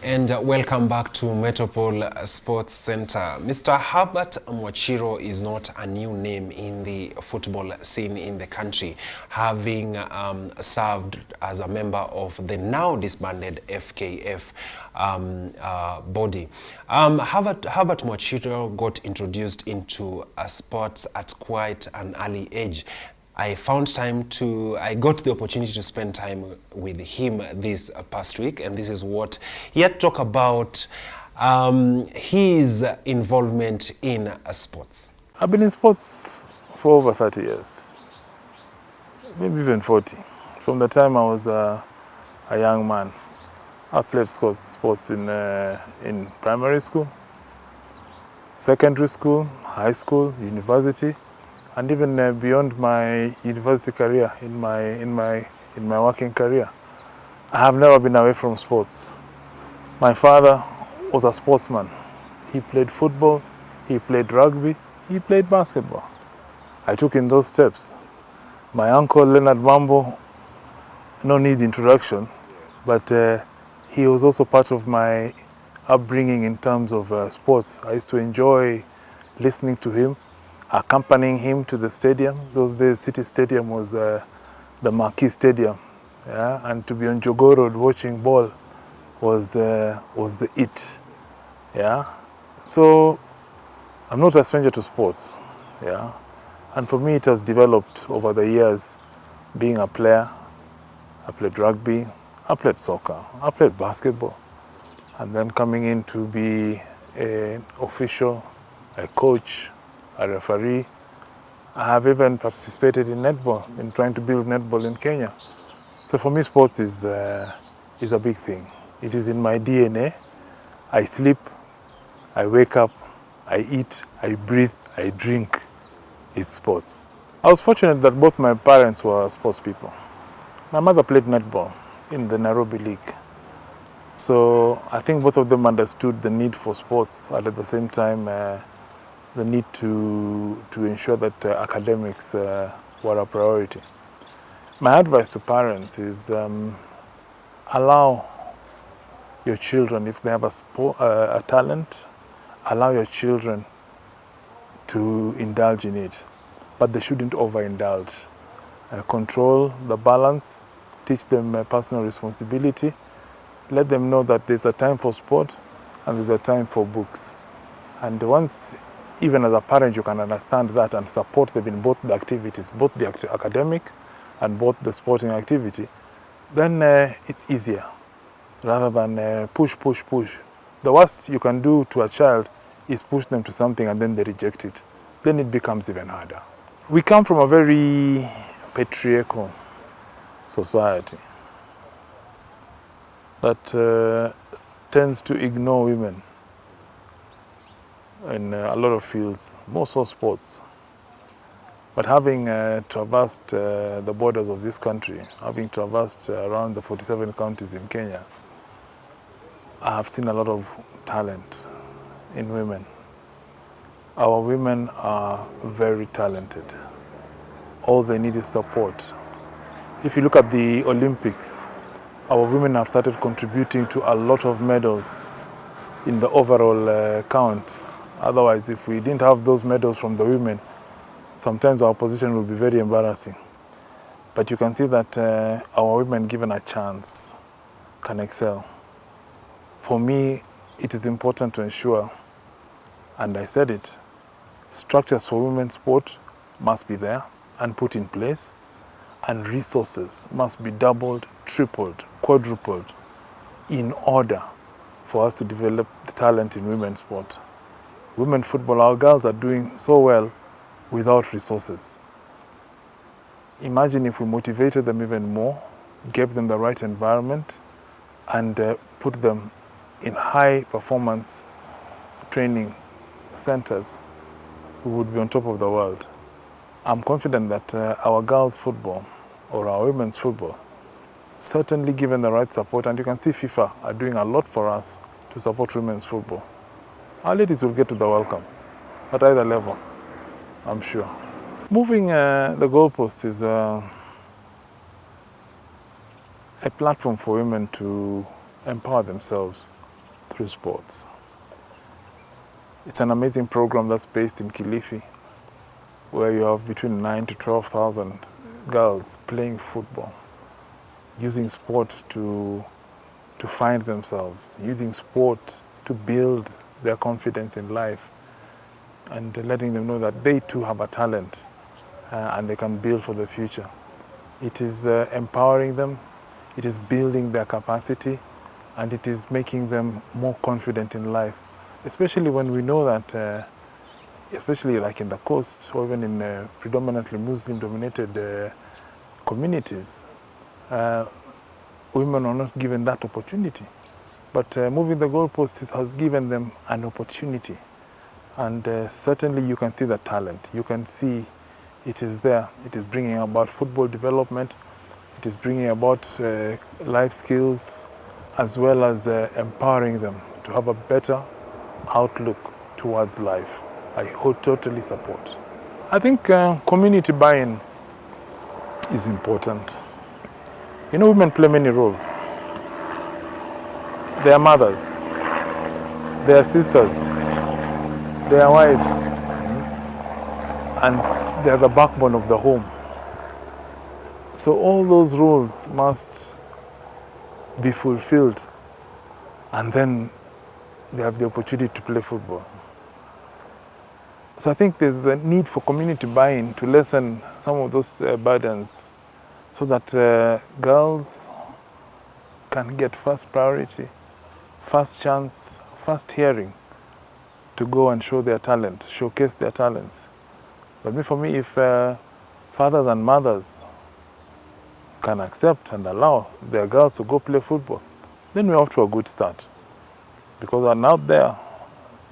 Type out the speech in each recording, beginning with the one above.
And welcome back to Metropole Sports Center. Mr. Herbert Mwachiro is not a new name in the football scene in the country, having served as a member of the now disbanded FKF body. Herbert Mwachiro got introduced into sports at quite an early age. I got the opportunity to spend time with him this past week, and this is what he had to talk about his involvement in sports. I've been in sports for over 30 years, maybe even 40. From the time I was a young man, I played sports in primary school, secondary school, high school, university, and even beyond my university career, in my working career. I have never been away from sports. My father was a sportsman. He played football, he played rugby, he played basketball. I took in those steps. My uncle Leonard Mambo, no need introduction, but he was also part of my upbringing in terms of sports. I used to enjoy listening to him, accompanying him to the stadium. Those days, City Stadium was the marquee stadium, yeah? And to be on Jogo Road watching ball was the it, yeah. So I'm not a stranger to sports, yeah. And for me, it has developed over the years. Being a player, I played rugby, I played soccer, I played basketball, and then coming in to be an official, a coach, a referee. I have even participated in netball, in trying to build netball in Kenya. So for me, sports is a big thing. It is in my DNA. I sleep, I wake up, I eat, I breathe, I drink. It's sports. I was fortunate that both my parents were sports people. My mother played netball in the Nairobi League. So I think both of them understood the need for sports, and at the same time, the need to ensure that academics were a priority. My advice to parents is allow your children, if they have a talent, allow your children to indulge in it, but they shouldn't overindulge. Control the balance, teach them personal responsibility, let them know that there's a time for sport and there's a time for books. And once, even as a parent, you can understand that and support them in both the activities, both the academic and both the sporting activity, then it's easier rather than push. The worst you can do to a child is push them to something and then they reject it. Then it becomes even harder. We come from a very patriarchal society that tends to ignore women in a lot of fields, more so sports. But having traversed the borders of this country, having traversed around the 47 counties in Kenya, I have seen a lot of talent in women. Our women are very talented. All they need is support. If you look at the Olympics, our women have started contributing to a lot of medals in the overall count. Otherwise, if we didn't have those medals from the women, sometimes our position will be very embarrassing. But you can see that our women, given a chance, can excel. For me, it is important to ensure, and I said it, structures for women's sport must be there and put in place, and resources must be doubled, tripled, quadrupled in order for us to develop the talent in women's sport. Women's football, our girls are doing so well without resources. Imagine if we motivated them even more, gave them the right environment, and put them in high performance training centers, we would be on top of the world. I'm confident that our girls' football or our women's football, certainly given the right support, and you can see FIFA are doing a lot for us to support women's football. Our ladies will get to the World Cup at either level, I'm sure. Moving the goalpost is a platform for women to empower themselves through sports. It's an amazing program that's based in Kilifi, where you have between 9,000 to 12,000 girls playing football, using sport to find themselves, using sport to build their confidence in life, and letting them know that they too have a talent and they can build for the future. It is empowering them, it is building their capacity, and it is making them more confident in life, especially when we know that, especially like in the coast or even in predominantly Muslim-dominated communities, women are not given that opportunity. But moving the goalposts has given them an opportunity. And certainly you can see the talent. You can see it is there. It is bringing about football development. It is bringing about life skills, as well as empowering them to have a better outlook towards life. I totally support. I think community buy-in is important. You know, women play many roles. They are mothers, they are sisters, they are wives, and they are the backbone of the home. So all those roles must be fulfilled, and then they have the opportunity to play football. So I think there's a need for community buy-in to lessen some of those burdens, so that girls can get first priority, first chance, first hearing to go and show their talent, showcase their talents. But for me, if fathers and mothers can accept and allow their girls to go play football, then we're off to a good start. Because out there,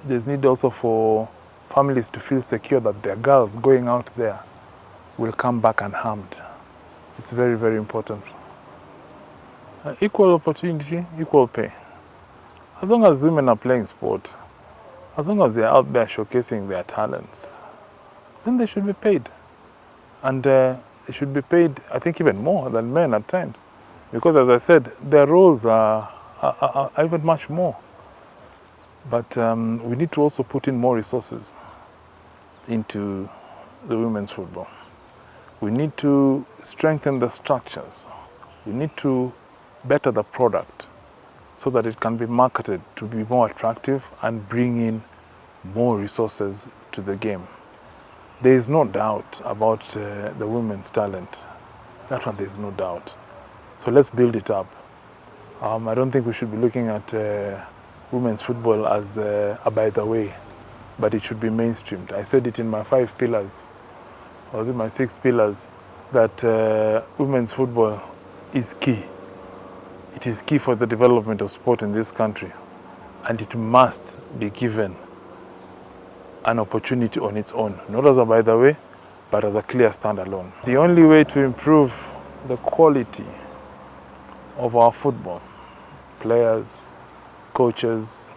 there's need also for families to feel secure that their girls going out there will come back unharmed. It's very, very important. Equal opportunity, equal pay. As long as women are playing sport, as long as they're out there showcasing their talents, then they should be paid. And they should be paid, I think, even more than men at times. Because as I said, their roles are even much more. But we need to also put in more resources into the women's football. We need to strengthen the structures. We need to better the product so that it can be marketed to be more attractive and bring in more resources to the game. There is no doubt about the women's talent. That one, there is no doubt. So let's build it up. I don't think we should be looking at women's football as a by the way, but it should be mainstreamed. I said it in my 5 pillars, or was it my 6 pillars, that women's football is key. It is key for the development of sport in this country, and it must be given an opportunity on its own, not as a by the way, but as a clear standalone. The only way to improve the quality of our football, players, coaches,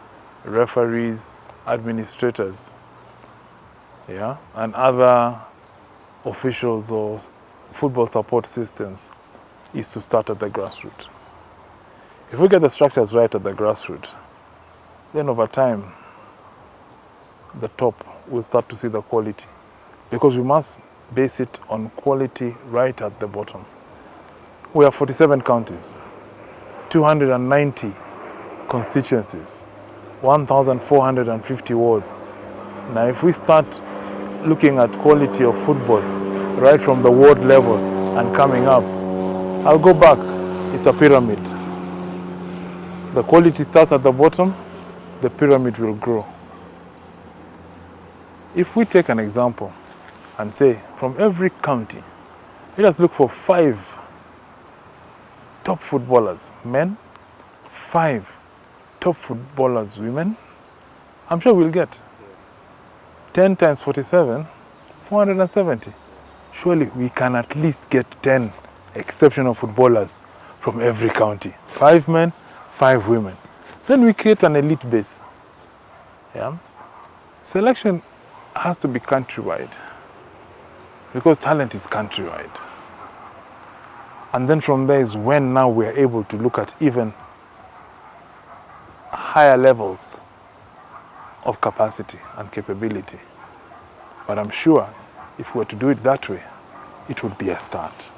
referees, administrators, and other officials or football support systems, is to start at the grassroots. If we get the structures right at the grassroots, then over time, the top will start to see the quality, because we must base it on quality right at the bottom. We have 47 counties, 290 constituencies, 1,450 wards. Now, if we start looking at quality of football right from the ward level and coming up, I'll go back, it's a pyramid. The quality starts at the bottom, the pyramid will grow. If we take an example and say from every county, let us look for 5 top footballers, men, 5 top footballers, women, I'm sure we'll get 10 times 47, 470. Surely we can at least get 10 exceptional footballers from every county. 5 men, 5 women. Then we create an elite base. Selection has to be countrywide, because talent is countrywide. And then from there is when now we are able to look at even higher levels of capacity and capability. But I'm sure if we were to do it that way, it would be a start.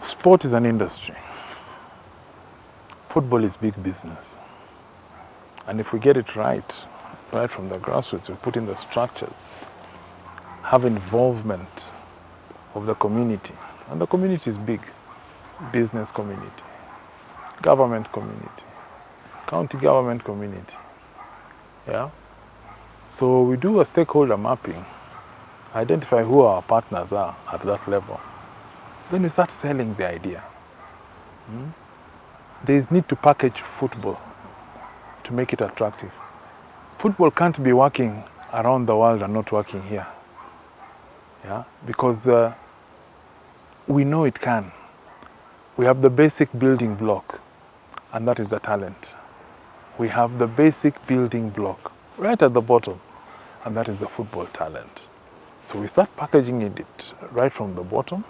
Sport is an industry. Football is big business. And if we get it right from the grassroots, we put in the structures, have involvement of the community. And the community is big. Business community, government community, county government community. Yeah? So we do a stakeholder mapping, identify who our partners are at that level. Then we start selling the idea. There is need to package football to make it attractive. Football can't be working around the world and not working here. Yeah? Because we know it can. We have the basic building block, and that is the talent. We have the basic building block right at the bottom, and that is the football talent. So we start packaging it right from the bottom.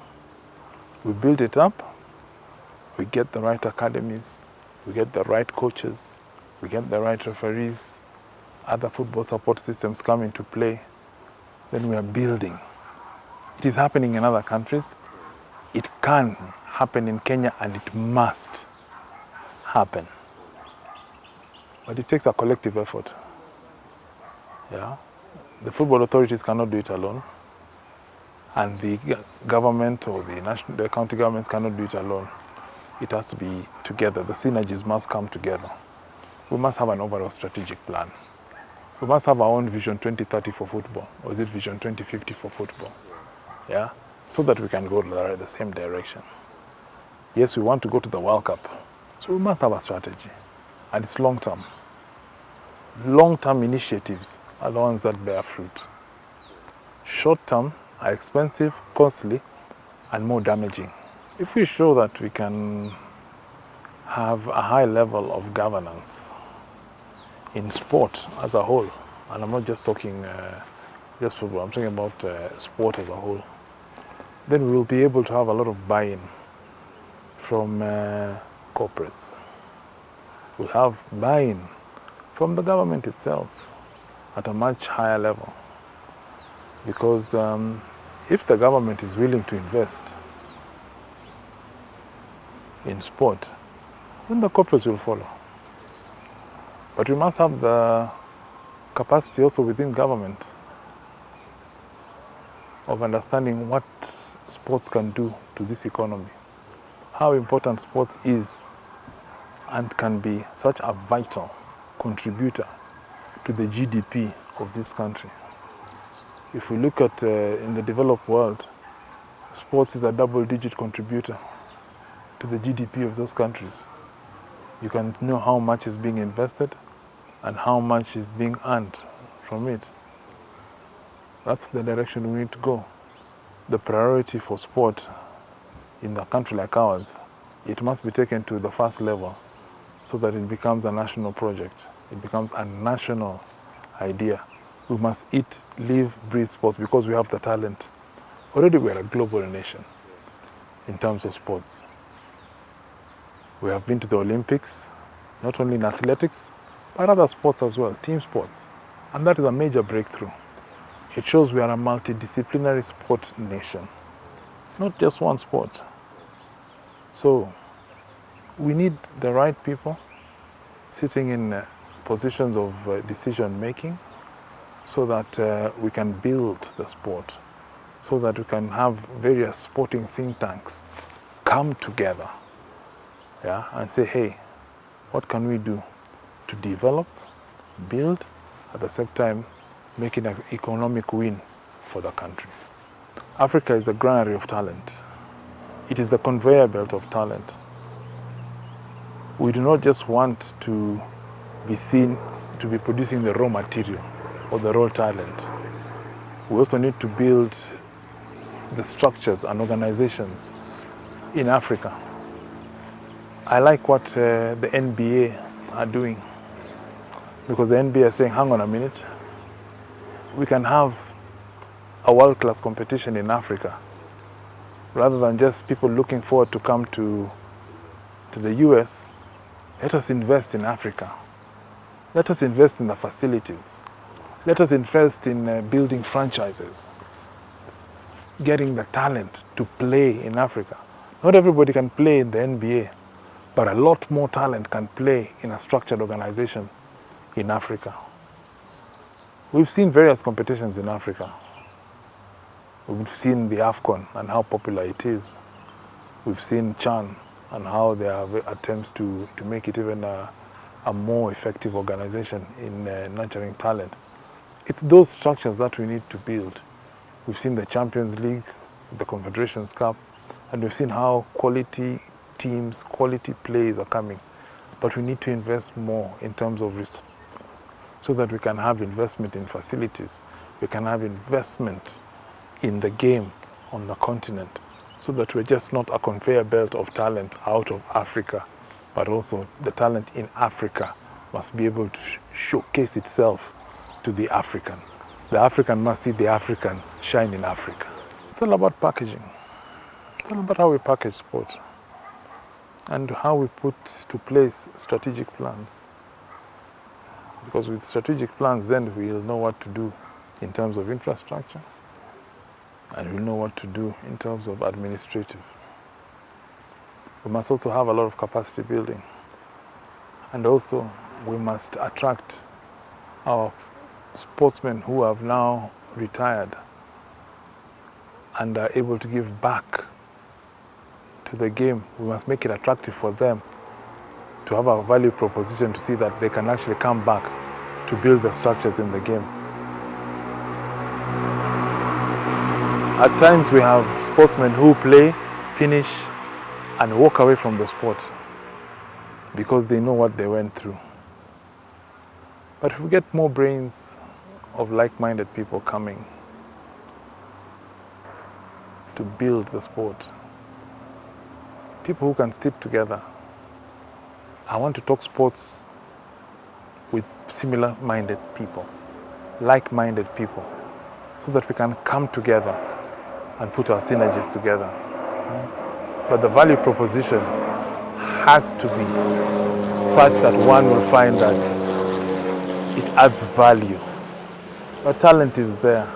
We build it up. We get the right academies. We get the right coaches. We get the right referees. Other football support systems come into play. Then we are building. It is happening in other countries. It can happen in Kenya, and it must happen. But it takes a collective effort. Yeah? The football authorities cannot do it alone, and the government or the county governments cannot do it alone. It has to be together. The synergies must come together. We must have an overall strategic plan. We must have our own Vision 2030 for football, or is it Vision 2050 for football? Yeah? So that we can go the same direction. Yes, we want to go to the World Cup, so we must have a strategy, and it's long-term. Long-term initiatives are the ones that bear fruit. Short-term are expensive, costly, and more damaging. If we show that we can have a high level of governance in sport as a whole, and I'm not just talking just football, I'm talking about sport as a whole, then we will be able to have a lot of buy-in from corporates. We'll have buy-in from the government itself at a much higher level. Because if the government is willing to invest in sport, then the corporates will follow. But we must have the capacity also within government of understanding what sports can do to this economy, how important sports is and can be such a vital contributor to the GDP of this country. If we look at in the developed world, sports is a double-digit contributor to the GDP of those countries. You can know how much is being invested and how much is being earned from it. That's the direction we need to go. The priority for sport in a country like ours, it must be taken to the first level so that it becomes a national project. It becomes a national idea. We must eat, live, breathe sports because we have the talent. Already we are a global nation in terms of sports. We have been to the Olympics, not only in athletics, but other sports as well, team sports. And that is a major breakthrough. It shows we are a multidisciplinary sport nation, not just one sport. So we need the right people sitting in positions of decision making so that we can build the sport, so that we can have various sporting think tanks come together, yeah, and say, hey, what can we do to develop, build, at the same time making an economic win for the country. Africa is the granary of talent. It is the conveyor belt of talent. We do not just want to be seen to be producing the raw material or the raw talent. We also need to build the structures and organizations in Africa. I like what the NBA are doing, because the NBA is saying, hang on a minute, we can have a world-class competition in Africa rather than just people looking forward to come to the US. Let us invest in Africa. Let us invest in the facilities. Let us invest in building franchises, getting the talent to play in Africa. Not everybody can play in the NBA, but a lot more talent can play in a structured organization in Africa. We've seen various competitions in Africa. We've seen the AFCON and how popular it is. We've seen CHAN and how there are attempts to make it even a more effective organization in nurturing talent. It's those structures that we need to build. We've seen the Champions League, the Confederations Cup, and we've seen how quality teams, quality players are coming. But we need to invest more in terms of resources so that we can have investment in facilities. We can have investment in the game on the continent, so that we're just not a conveyor belt of talent out of Africa, but also the talent in Africa must be able to showcase itself to the African. The African must see the African shine in Africa. It's all about packaging. It's all about how we package sport and how we put to place strategic plans. Because with strategic plans, then we'll know what to do in terms of infrastructure, and we'll know what to do in terms of administrative. We must also have a lot of capacity building. And also, we must attract our sportsmen who have now retired and are able to give back to the game. We must make it attractive for them to have a value proposition to see that they can actually come back to build the structures in the game. At times we have sportsmen who play, finish, and walk away from the sport because they know what they went through. But if we get more brains of like-minded people coming to build the sport, people who can sit together. I want to talk sports with similar-minded people, like-minded people, so that we can come together and put our synergies together. But the value proposition has to be such that one will find that it adds value. Our talent is there.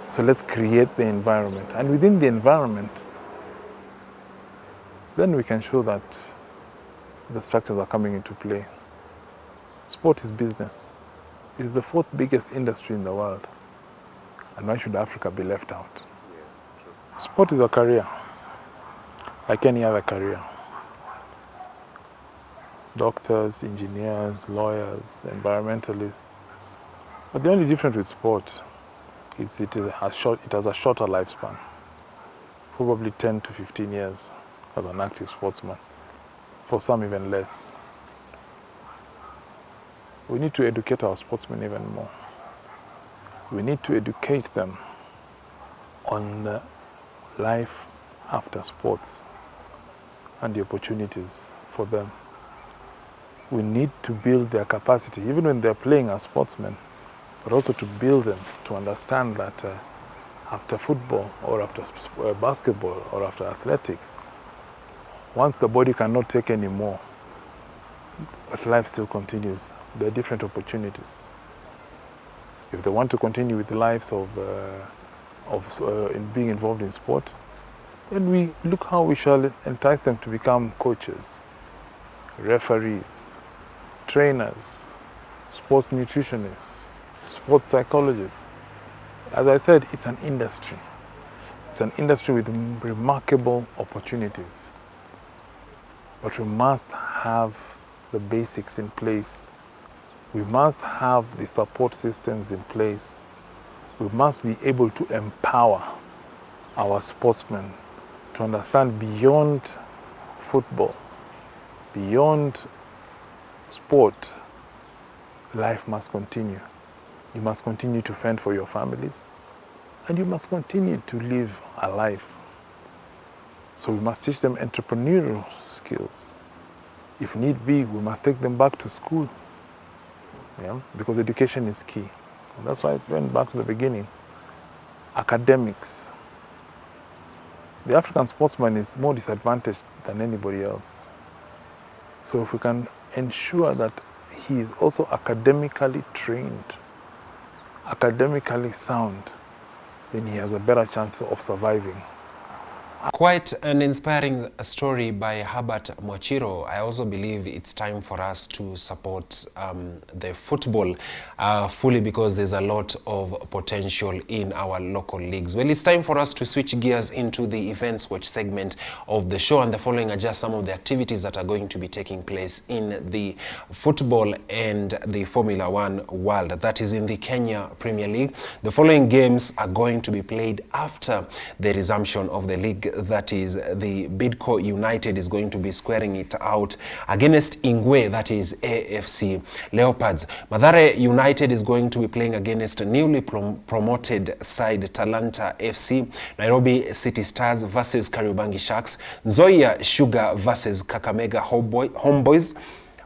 So let's create the environment. And within the environment, then we can show that the structures are coming into play. Sport is business. It is the fourth biggest industry in the world. And why should Africa be left out? Sport is a career, like any other career. Doctors, engineers, lawyers, environmentalists. But the only difference with sport is it has a shorter lifespan, probably 10 to 15 years as an active sportsman, for some even less. We need to educate our sportsmen even more. We need to educate them on the life after sports and the opportunities for them. We need to build their capacity, even when they're playing as sportsmen, but also to build them to understand that after football or after basketball or after athletics, once the body cannot take any more, but life still continues, there are different opportunities. If they want to continue with the lives of in being involved in sport, then we look how we shall entice them to become coaches, referees, trainers, sports nutritionists, sports psychologists. As I said, it's an industry. It's an industry with remarkable opportunities. But we must have the basics in place. We must have the support systems in place. We must be able to empower our sportsmen to understand beyond football, beyond sport, life must continue. You must continue to fend for your families, and you must continue to live a life. So we must teach them entrepreneurial skills. If need be, we must take them back to school, because education is key. And that's why I went back to the beginning. Academics. The African sportsman is more disadvantaged than anybody else. So if we can ensure that he is also academically trained, academically sound, then he has a better chance of surviving. Quite an inspiring story by Herbert Mwachiro. I also believe it's time for us to support the football fully, because there's a lot of potential in our local leagues. Well, it's time for us to switch gears into the Events Watch segment of the show, and the following are just some of the activities that are going to be taking place in the football and the Formula One world. That is in the Kenya Premier League. The following games are going to be played after the resumption of the league. That is, the Bidco United is going to be squaring it out against Ingwe, that is AFC Leopards. Mathare United is going to be playing against newly promoted side Talanta FC. Nairobi City Stars versus Kariobangi Sharks. Nzoia Sugar versus Kakamega Homeboys.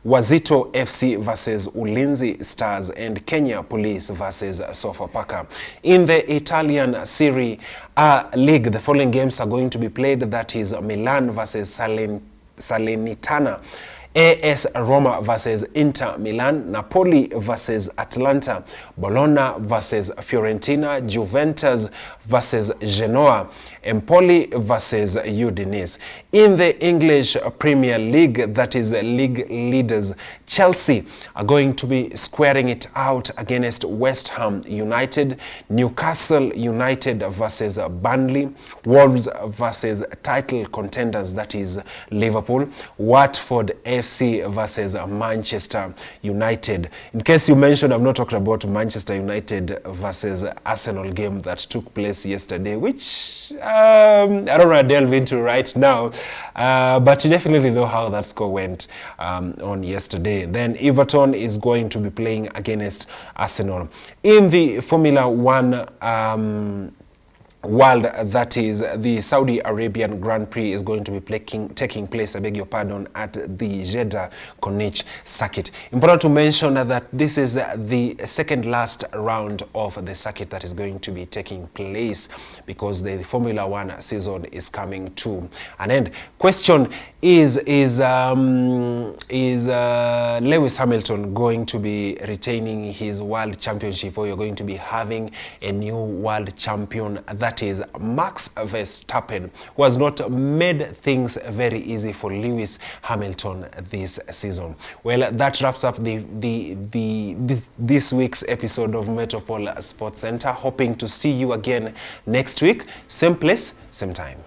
Wazito FC versus Ulinzi Stars, and Kenya Police versus Sofapaka. In the Italian Serie A League, the following games are going to be played. That is Milan versus Salernitana, AS Roma versus Inter Milan, Napoli versus Atlanta, Bologna versus Fiorentina, Juventus versus Genoa, Empoli versus Udinese. In the English Premier League, that is league leaders, Chelsea are going to be squaring it out against West Ham United, Newcastle United versus Burnley, Wolves versus title contenders, that is Liverpool, Watford FC versus Manchester United. In case you mentioned, I'm not talking about Manchester United versus Arsenal game that took place yesterday, which I don't want to delve into right now, but you definitely know how that score went on yesterday. Then Everton is going to be playing against Arsenal. In the Formula One world, that is the Saudi Arabian Grand Prix is going to be taking place, I beg your pardon, at the Jeddah Corniche circuit. Important to mention that this is the second last round of the circuit that is going to be taking place, because the Formula One season is coming to an end. Question is Lewis Hamilton going to be retaining his world championship, or you're going to be having a new world champion? That is Max Verstappen, who has not made things very easy for Lewis Hamilton this season. Well, that wraps up this week's episode of Metropole Sports Center. Hoping to see you again next week, same place, same time.